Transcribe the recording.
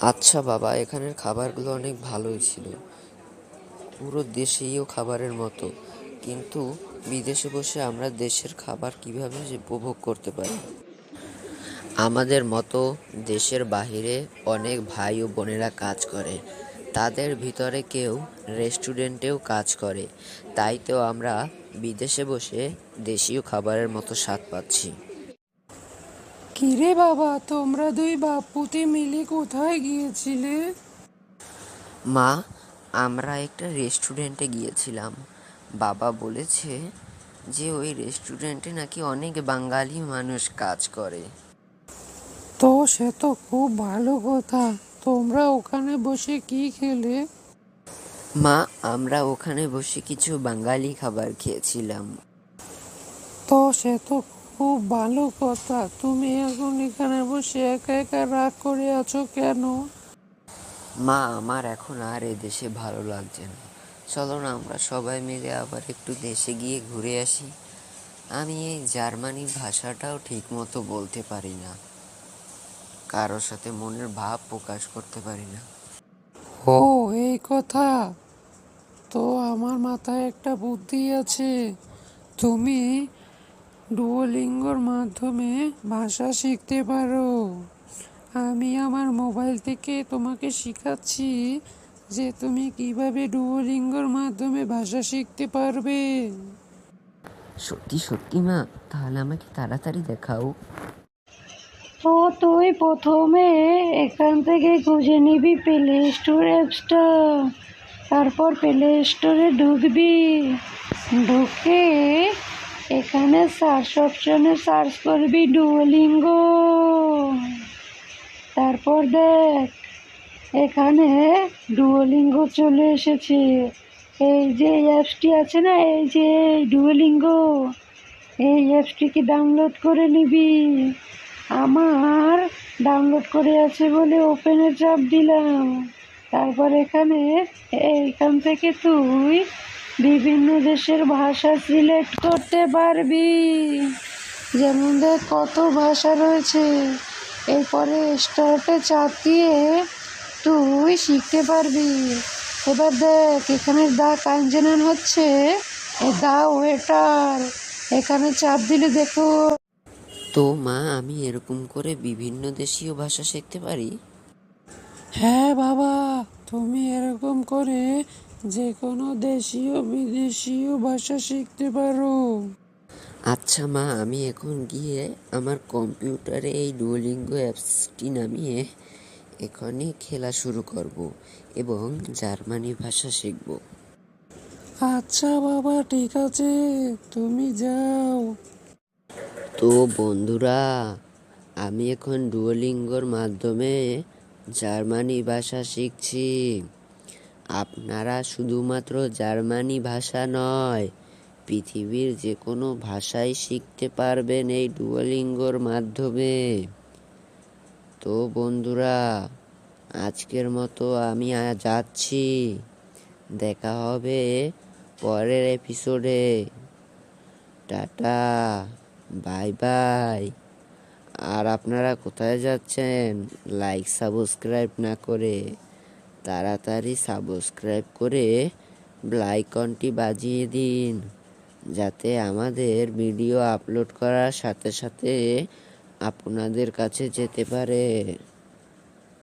আচ্ছা বাবা, এখানের খাবারগুলো অনেক ভালোই ছিল, পুরো দেশীয় খাবারের মতো। কিন্তু বিদেশে বসে আমরা দেশের খাবার কিভাবে যে উপভোগ করতে পারি? আমাদের মতো দেশের বাহিরে অনেক ভাই ও বোনেরা কাজ করে, তাদের ভিতরে কেউ রেস্টুরেন্টেও কাজ করে, তাই তো আমরা বিদেশে বসে দেশীয় খাবারের মতো স্বাদ পাচ্ছি। কিরে বাবা, তোমরা দুই বাপুতে মিলে কোথায় গিয়েছিলে? মা, আমরা একটা রেস্টুরেন্টে গিয়েছিলাম। বাবা বলেছে যে ওই রেস্টুরেন্টে নাকি অনেক বাঙালি মানুষ কাজ করে। তো সে তো খুব ভালো কথা। তোমরা ওখানে বসে কি খেলে? মা, আমরা ওখানে বসে কিছু বাঙালি খাবার খেয়েছিলাম। তো সে তো খুব ভালো কথা। তুমি এখন এখানে বসে একা একা রাগ করে আছো কেন? মা, আমার এখন আর এ দেশে ভালো লাগছে না। চলো না আমরা সবাই মিলে আবার একটু দেশে গিয়ে ঘুরে আসি। আমি এই জার্মানি ভাষাটাও ঠিক মতো বলতে পারি না, কারোর সাথে মনের ভাব প্রকাশ করতে পারি না। ও, এই কথা। তো আমার মাথায় একটা বুদ্ধি আছে। তুমি ডুওলিঙ্গোর মাধ্যমে ভাষা শিখতে পারো। আমি আমার মোবাইল থেকে তোমাকে শেখাচ্ছি যে তুমি কিভাবে ডুওলিঙ্গোর মাধ্যমে ভাষা শিখতে পারবে। সত্যি সত্যি মা, তাহলে আমাকে তাড়াতাড়ি দেখাও। তো তুই প্রথমে এখান থেকে খুঁজে নিবি প্লে স্টোর অ্যাপসটা। তারপর প্লে স্টোরে ঢুকবি। ঢুকে এখানে সার্চ অপশনে সার্চ করবি ডুওলিঙ্গো। তারপর দেখ, এখানে ডুওলিঙ্গো চলে এসেছে। এই যে এই অ্যাপসটি আছে না, এই যে ডুওলিঙ্গো, এই অ্যাপসটিকে ডাউনলোড করে নিবি। আমার ডাউনলোড করে আছে বলে ওপেনে চাপ দিলাম। তারপর এইখান থেকে তুই বিভিন্ন দেশের ভাষা সিলেক্ট করতে পারবি। যেমন দেখ কত ভাষা রয়েছে। এরপরে স্টার্টে চাপ দিয়ে তুই শিখতে পারবি। এবার দেখ, এখানে দা কাঞ্জনান হচ্ছে দা ওয়েটার। এখানে চাপ দিলে দেখো। তো মা, আমি এরকম করে বিভিন্ন দেশীয় ভাষা শিখতে পারি? হ্যাঁ বাবা, তুমি এরকম করে যে কোনো দেশীয় বিদেশীয় ভাষা শিখতে পারো। আচ্ছা মা, আমি এখন গিয়ে আমার কম্পিউটারে এই ডুওলিঙ্গো অ্যাপসটি নামিয়ে এখনই খেলা শুরু করব এবং জার্মানি ভাষা শিখব। আচ্ছা বাবা, ঠিক আছে, তুমি যাও। তো বন্ধুরা, আমি এখন ডুওলিঙ্গোর মাধ্যমে জার্মানি ভাষা শিখছি। আপনারা শুধুমাত্র জার্মানি ভাষা নয়, পৃথিবীর যে কোনো ভাষাই শিখতে পারবেন এই ডুওলিঙ্গোর মাধ্যমে। তো বন্ধুরা, আজকের মতো আমি যাচ্ছি। দেখা হবে পরের এপিসোডে। Tata, bye bye. আর আপনারা কোথায় যাচ্ছেন লাইক সাবস্ক্রাইব না করে? তাড়াতাড়ি সাবস্ক্রাইব করে বেল আইকনটি বাজিয়ে দিন, যাতে আমাদের ভিডিও আপলোড করার সাথে সাথে আপনাদের কাছে যেতে পারে।